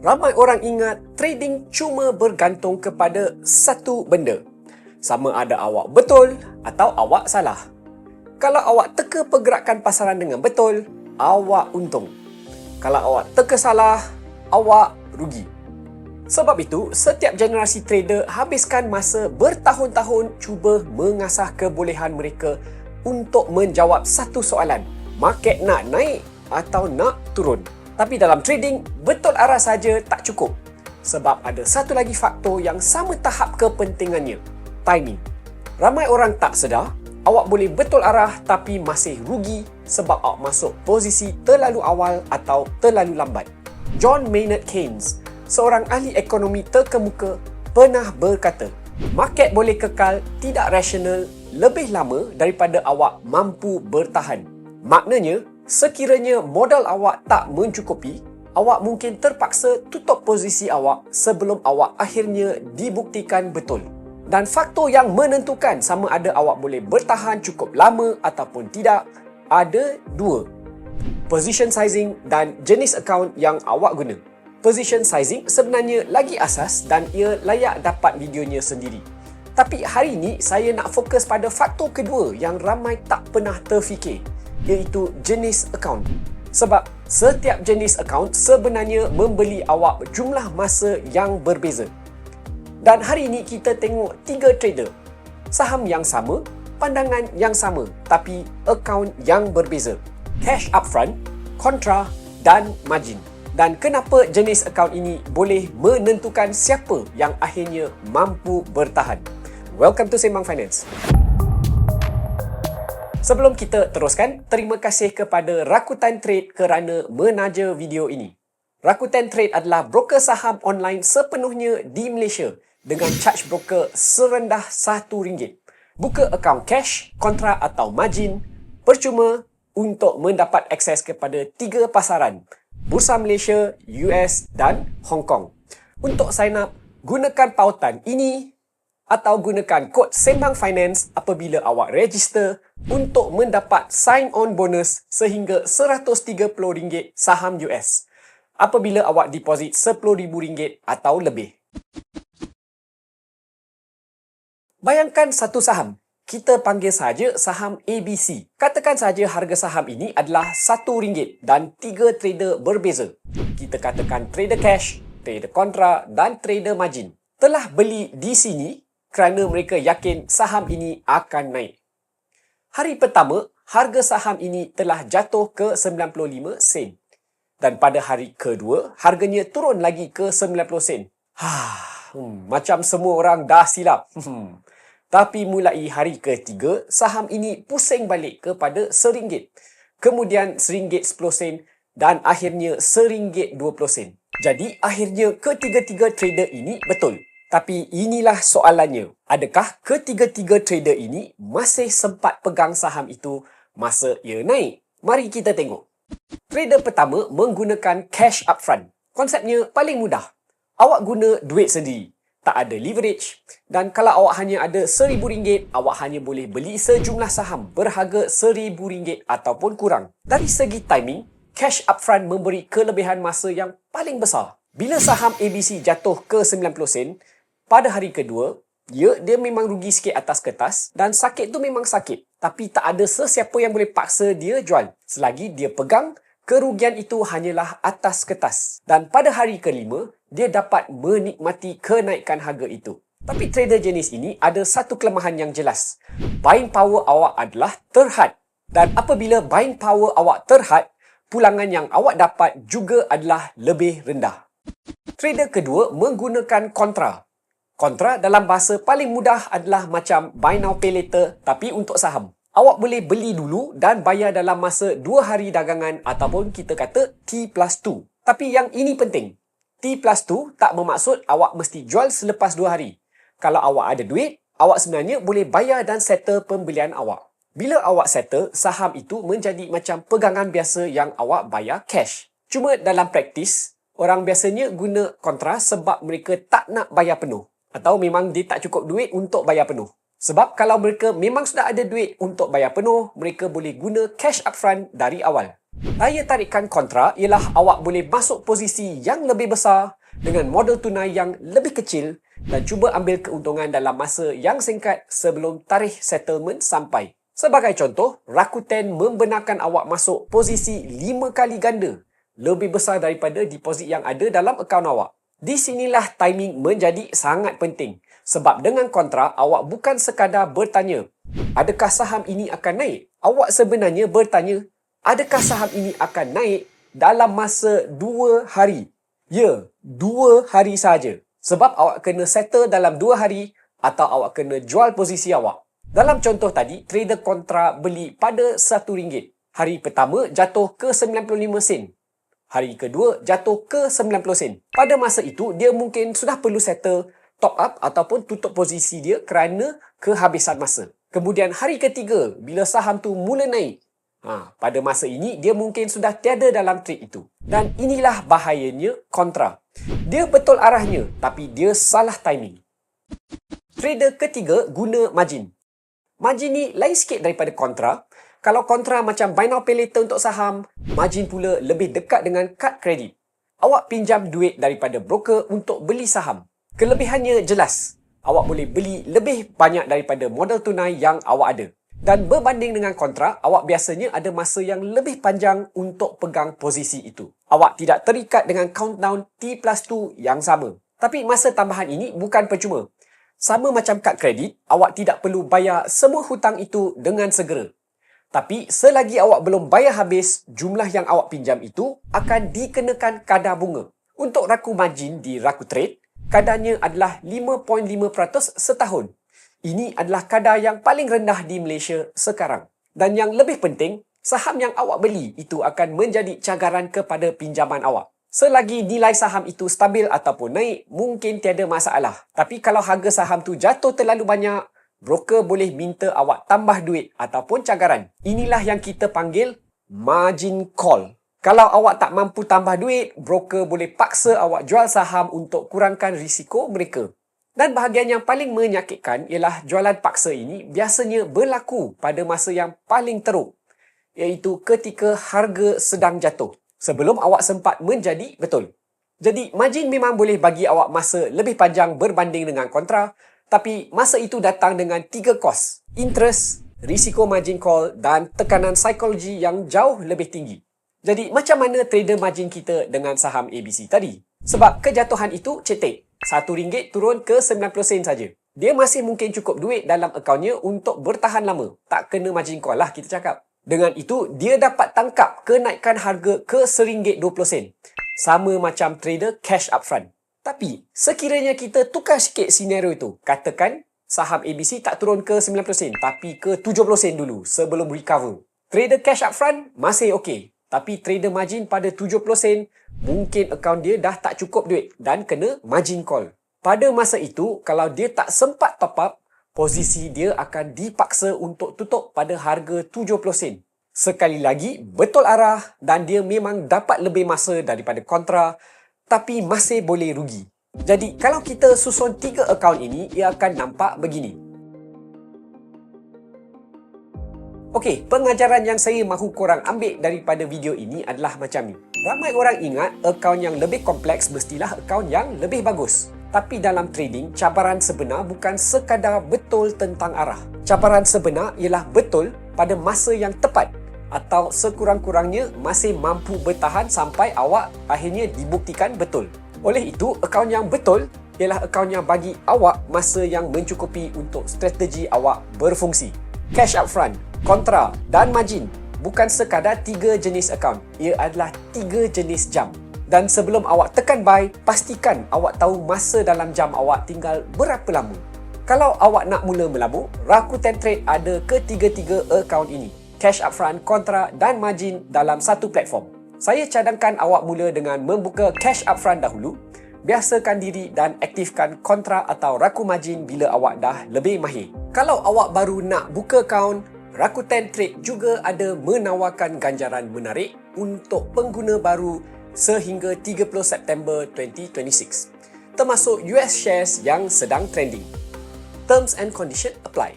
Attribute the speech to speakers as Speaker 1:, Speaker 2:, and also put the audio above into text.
Speaker 1: Ramai orang ingat trading cuma bergantung kepada satu benda. Sama ada awak betul atau awak salah. Kalau awak teka pergerakan pasaran dengan betul, awak untung. Kalau awak teka salah, awak rugi. Sebab itu, setiap generasi trader habiskan masa bertahun-tahun cuba mengasah kebolehan mereka untuk menjawab satu soalan. Market nak naik atau nak turun? Tapi dalam trading, betul arah saja tak cukup. Sebab ada satu lagi faktor yang sama tahap kepentingannya. Timing. Ramai orang tak sedar, awak boleh betul arah tapi masih rugi sebab awak masuk posisi terlalu awal atau terlalu lambat. John Maynard Keynes, seorang ahli ekonomi terkemuka, pernah berkata, market boleh kekal tidak rasional lebih lama daripada awak mampu bertahan. Maknanya, sekiranya modal awak tak mencukupi, awak mungkin terpaksa tutup posisi awak sebelum awak akhirnya dibuktikan betul. Dan faktor yang menentukan sama ada awak boleh bertahan cukup lama ataupun tidak, ada dua. Position sizing dan jenis akaun yang awak guna. Position sizing sebenarnya lagi asas dan ia layak dapat videonya sendiri. Tapi hari ini saya nak fokus pada faktor kedua yang ramai tak pernah terfikir, iaitu jenis akaun. Sebab setiap jenis akaun sebenarnya membeli awak jumlah masa yang berbeza. Dan hari ini kita tengok 3 trader. Saham yang sama, pandangan yang sama, tapi akaun yang berbeza. Cash upfront, contra dan margin. Dan kenapa jenis akaun ini boleh menentukan siapa yang akhirnya mampu bertahan. Welcome to Sembang Finance. Sebelum kita teruskan, terima kasih kepada Rakuten Trade kerana menaja video ini. Rakuten Trade adalah broker saham online sepenuhnya di Malaysia dengan charge broker serendah RM1. Buka akaun cash, kontra atau margin percuma untuk mendapat akses kepada 3 pasaran, Bursa Malaysia, US dan Hong Kong. Untuk sign up, gunakan pautan ini atau gunakan kod Sembang Finance apabila awak register untuk mendapat sign-on bonus sehingga RM130 saham US apabila awak deposit RM10,000 atau lebih. Bayangkan satu saham. Kita panggil saja saham ABC. Katakan saja harga saham ini adalah RM1 dan 3 trader berbeza. Kita katakan trader cash, trader kontra dan trader margin telah beli di sini kerana mereka yakin saham ini akan naik. Hari pertama, harga saham ini telah jatuh ke 95 sen. Dan pada hari kedua, harganya turun lagi ke 90 sen. Macam semua orang dah silap. Tapi mulai hari ketiga, saham ini pusing balik kepada RM1. Kemudian RM1.10 dan akhirnya RM1.20. Jadi akhirnya ketiga-tiga trader ini betul. Tapi inilah soalannya. Adakah ketiga-tiga trader ini masih sempat pegang saham itu masa ia naik? Mari kita tengok. Trader pertama menggunakan cash upfront. Konsepnya paling mudah. Awak guna duit sendiri. Tak ada leverage. Dan kalau awak hanya ada RM1,000, awak hanya boleh beli sejumlah saham berharga RM1,000 ataupun kurang. Dari segi timing, cash upfront memberi kelebihan masa yang paling besar. Bila saham ABC jatuh ke 90 sen, pada hari kedua, dia memang rugi sikit atas kertas dan sakit tu memang sakit. Tapi tak ada sesiapa yang boleh paksa dia jual. Selagi dia pegang, kerugian itu hanyalah atas kertas. Dan pada hari kelima, dia dapat menikmati kenaikan harga itu. Tapi trader jenis ini ada satu kelemahan yang jelas. Buying power awak adalah terhad. Dan apabila buying power awak terhad, pulangan yang awak dapat juga adalah lebih rendah. Trader kedua menggunakan kontra. Kontra dalam bahasa paling mudah adalah macam buy now pay later tapi untuk saham. Awak boleh beli dulu dan bayar dalam masa 2 hari dagangan ataupun kita kata T+2. Tapi yang ini penting. T+2 tak bermaksud awak mesti jual selepas 2 hari. Kalau awak ada duit, awak sebenarnya boleh bayar dan settle pembelian awak. Bila awak settle, saham itu menjadi macam pegangan biasa yang awak bayar cash. Cuma dalam praktis, orang biasanya guna kontra sebab mereka tak nak bayar penuh. Atau memang dia tak cukup duit untuk bayar penuh. Sebab kalau mereka memang sudah ada duit untuk bayar penuh, mereka boleh guna cash upfront dari awal. Daya tarikan kontra ialah awak boleh masuk posisi yang lebih besar dengan modal tunai yang lebih kecil dan cuba ambil keuntungan dalam masa yang singkat sebelum tarikh settlement sampai. Sebagai contoh, Rakuten membenarkan awak masuk posisi 5 kali ganda lebih besar daripada deposit yang ada dalam akaun awak. Di sinilah timing menjadi sangat penting sebab dengan kontra awak bukan sekadar bertanya, adakah saham ini akan naik? Awak sebenarnya bertanya, adakah saham ini akan naik dalam masa 2 hari? Ya, 2 hari saja. Sebab awak kena settle dalam 2 hari atau awak kena jual posisi awak. Dalam contoh tadi, trader kontra beli pada RM1. Hari pertama jatuh ke 95 sen. Hari kedua jatuh ke 90 sen. Pada masa itu, dia mungkin sudah perlu settle top up ataupun tutup posisi dia kerana kehabisan masa. Kemudian hari ketiga, bila saham tu mula naik, pada masa ini, dia mungkin sudah tiada dalam trade itu. Dan inilah bahayanya kontra. Dia betul arahnya, tapi dia salah timing. Trader ketiga guna margin. Margin ni lain sikit daripada kontra. Kalau kontra macam buy now pay later untuk saham, margin pula lebih dekat dengan kad kredit. Awak pinjam duit daripada broker untuk beli saham. Kelebihannya jelas. Awak boleh beli lebih banyak daripada modal tunai yang awak ada. Dan berbanding dengan kontra, awak biasanya ada masa yang lebih panjang untuk pegang posisi itu. Awak tidak terikat dengan countdown T+2 yang sama. Tapi masa tambahan ini bukan percuma. Sama macam kad kredit, awak tidak perlu bayar semua hutang itu dengan segera. Tapi selagi awak belum bayar habis, jumlah yang awak pinjam itu akan dikenakan kadar bunga. Untuk Raku margin di Raku Trade, kadarnya adalah 5.5% setahun. Ini adalah kadar yang paling rendah di Malaysia sekarang. Dan yang lebih penting, saham yang awak beli itu akan menjadi cagaran kepada pinjaman awak. Selagi nilai saham itu stabil ataupun naik, mungkin tiada masalah. Tapi kalau harga saham tu jatuh terlalu banyak, broker boleh minta awak tambah duit ataupun cagaran. Inilah yang kita panggil margin call. Kalau awak tak mampu tambah duit, broker boleh paksa awak jual saham untuk kurangkan risiko mereka. Dan bahagian yang paling menyakitkan ialah jualan paksa ini biasanya berlaku pada masa yang paling teruk, iaitu ketika harga sedang jatuh, sebelum awak sempat menjadi betul. Jadi, margin memang boleh bagi awak masa lebih panjang berbanding dengan kontra, tapi masa itu datang dengan 3 kos: interest, risiko margin call dan tekanan psikologi yang jauh lebih tinggi. Jadi, macam mana trader margin kita dengan saham ABC tadi? Sebab kejatuhan itu cetek. RM1 turun ke 90 sen saja. Dia masih mungkin cukup duit dalam akaunnya untuk bertahan lama. Tak kena margin call lah kita cakap. Dengan itu, dia dapat tangkap kenaikan harga ke RM1.20. Sama macam trader cash upfront. Tapi, sekiranya kita tukar sikit senario itu. Katakan, saham ABC tak turun ke 90 sen, tapi ke 70 sen dulu sebelum recover. Trader cash upfront masih okey. Tapi trader margin pada 70 sen, mungkin akaun dia dah tak cukup duit dan kena margin call. Pada masa itu, kalau dia tak sempat top up, posisi dia akan dipaksa untuk tutup pada harga 70 sen. Sekali lagi, betul arah dan dia memang dapat lebih masa daripada kontra, tapi masih boleh rugi. Jadi, kalau kita susun 3 akaun ini, ia akan nampak begini. Okey, pengajaran yang saya mahu korang ambil daripada video ini adalah macam ni. Ramai orang ingat akaun yang lebih kompleks mestilah akaun yang lebih bagus. Tapi dalam trading, cabaran sebenar bukan sekadar betul tentang arah. Cabaran sebenar ialah betul pada masa yang tepat atau sekurang-kurangnya masih mampu bertahan sampai awak akhirnya dibuktikan betul. Oleh itu, akaun yang betul ialah akaun yang bagi awak masa yang mencukupi untuk strategi awak berfungsi. Cash upfront, kontra dan margin bukan sekadar 3 jenis akaun. Ia adalah 3 jenis jam. Dan sebelum awak tekan buy, pastikan awak tahu masa dalam jam awak tinggal berapa lama. Kalau awak nak mula melabur, Rakuten Trade ada ketiga-tiga akaun ini. Cash upfront, kontra dan margin dalam satu platform. Saya cadangkan awak mula dengan membuka cash upfront dahulu. Biasakan diri dan aktifkan kontra atau Raku margin bila awak dah lebih mahir. Kalau awak baru nak buka akaun, Rakuten Trade juga ada menawarkan ganjaran menarik untuk pengguna baru sehingga 30 September 2026, termasuk US shares yang sedang trending. Terms and condition apply.